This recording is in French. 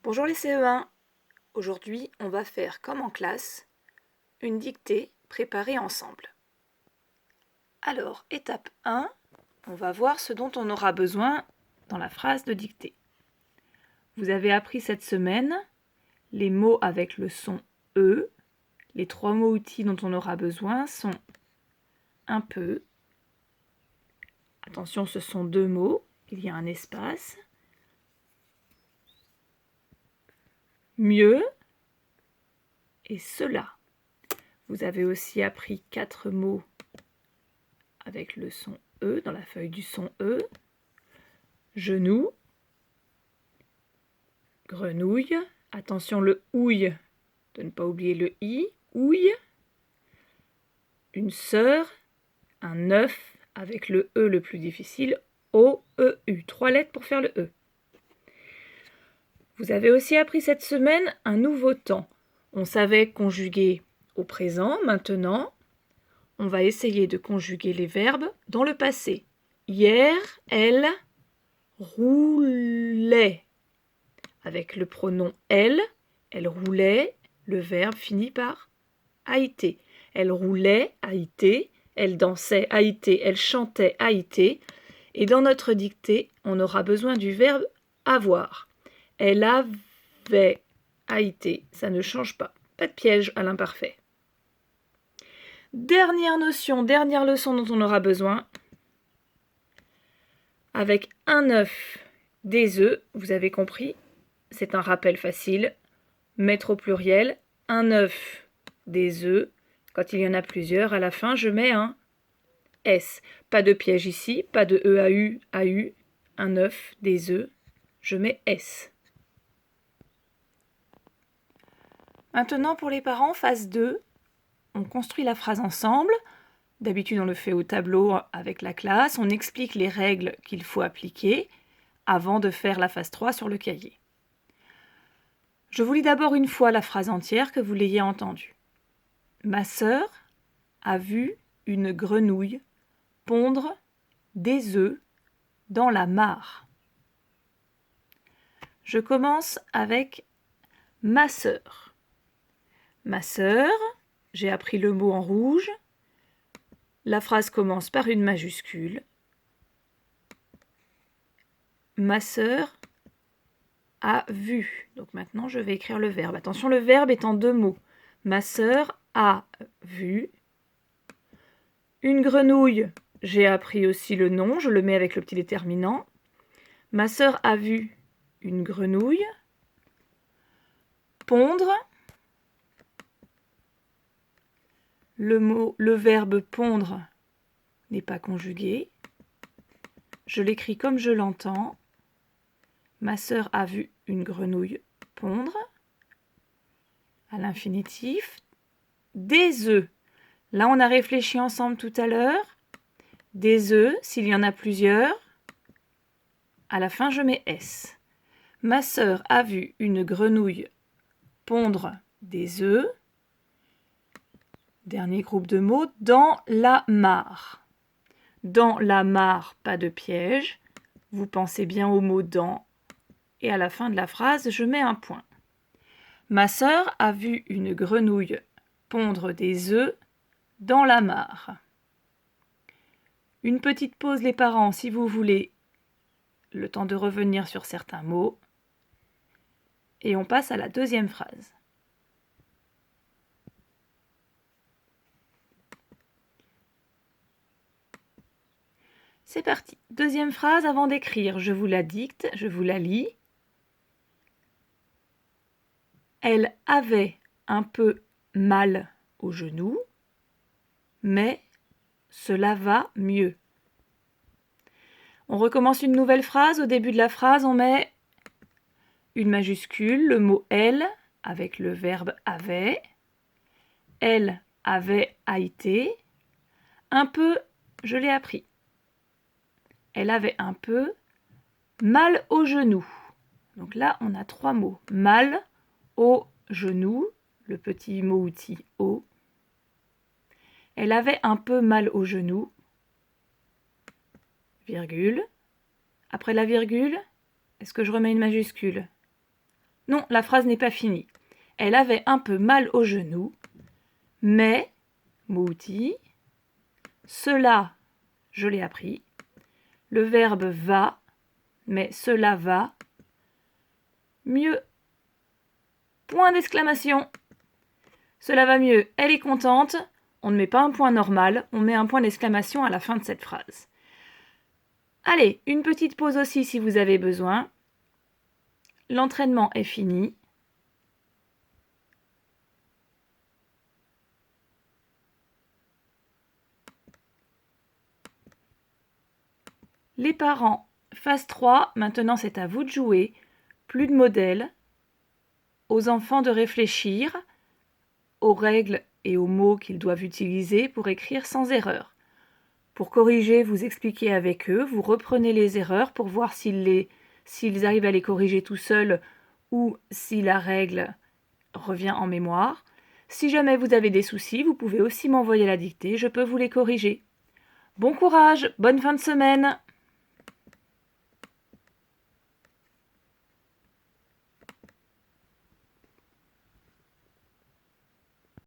Bonjour les CE1. Aujourd'hui, on va faire comme en classe, une dictée préparée ensemble. Alors, étape 1, on va voir ce dont on aura besoin dans la phrase de dictée. Vous avez appris cette semaine les mots avec le son E. Les 3 mots outils dont on aura besoin sont un peu. Attention, ce sont 2 mots, il y a un espace. Mieux et cela. Vous avez aussi appris 4 mots avec le son E, dans la feuille du son E. Genou, grenouille, attention le ouille, de ne pas oublier le i, ouille. Une sœur, un œuf avec le E le plus difficile, O-E-U, 3 lettres pour faire le E. Vous avez aussi appris cette semaine un nouveau temps. On savait conjuguer au présent, maintenant. On va essayer de conjuguer les verbes dans le passé. Hier, elle roulait. Avec le pronom elle roulait, le verbe finit par a été. Elle roulait, a été. Elle dansait, a été. Elle chantait, a été. Et dans notre dictée, on aura besoin du verbe avoir. Elle avait, a été. Ça ne change pas. Pas de piège à l'imparfait. Dernière notion, dernière leçon dont on aura besoin. Avec un œuf, des œufs, vous avez compris, c'est un rappel facile. Mettre au pluriel, un œuf, des œufs. Quand il y en a plusieurs, à la fin, je mets un S. Pas de piège ici, pas de EAU, AU. Un œuf, des œufs, je mets S. Maintenant, pour les parents, phase 2, on construit la phrase ensemble. D'habitude, on le fait au tableau avec la classe. On explique les règles qu'il faut appliquer avant de faire la phase 3 sur le cahier. Je vous lis d'abord une fois la phrase entière, que vous l'ayez entendue. Ma sœur a vu une grenouille pondre des œufs dans la mare. Je commence avec ma sœur. Ma sœur, j'ai appris le mot en rouge. La phrase commence par une majuscule. Ma sœur a vu. Donc maintenant, je vais écrire le verbe. Attention, le verbe est en 2 mots. Ma sœur a vu. Une grenouille, j'ai appris aussi le nom. Je le mets avec le petit déterminant. Ma sœur a vu une grenouille pondre. Le verbe pondre n'est pas conjugué. Je l'écris comme je l'entends. Ma sœur a vu une grenouille pondre. À l'infinitif. Des œufs. Là, on a réfléchi ensemble tout à l'heure. Des œufs, s'il y en a plusieurs. À la fin, je mets S. Ma sœur a vu une grenouille pondre des œufs. Dernier groupe de mots, dans la mare. Dans la mare, pas de piège. Vous pensez bien au mot dans. Et à la fin de la phrase, je mets un point. Ma sœur a vu une grenouille pondre des œufs dans la mare. Une petite pause les parents si vous voulez, le temps de revenir sur certains mots. Et on passe à la deuxième phrase. C'est parti. Deuxième phrase avant d'écrire. Je vous la dicte, je vous la lis. Elle avait un peu mal au genou, mais cela va mieux. On recommence une nouvelle phrase. Au début de la phrase, on met une majuscule, le mot elle, avec le verbe avait. Elle avait a été. Un peu, je l'ai appris. Elle avait un peu mal au genou. Donc là, on a 3 mots. Mal au genou, le petit mot outil au. Elle avait un peu mal au genou. Virgule. Après la virgule, est-ce que je remets une majuscule? Non, la phrase n'est pas finie. Elle avait un peu mal au genou, mais, mouti, cela, je l'ai appris. Le verbe va, mais cela va mieux. Point d'exclamation. Cela va mieux, elle est contente. On ne met pas un point normal, on met un point d'exclamation à la fin de cette phrase. Allez, une petite pause aussi si vous avez besoin. L'entraînement est fini. Les parents, phase 3, maintenant c'est à vous de jouer. Plus de modèles. Aux enfants de réfléchir aux règles et aux mots qu'ils doivent utiliser pour écrire sans erreur. Pour corriger, vous expliquez avec eux, vous reprenez les erreurs pour voir s'ils arrivent à les corriger tout seuls ou si la règle revient en mémoire. Si jamais vous avez des soucis, vous pouvez aussi m'envoyer la dictée, je peux vous les corriger. Bon courage, bonne fin de semaine!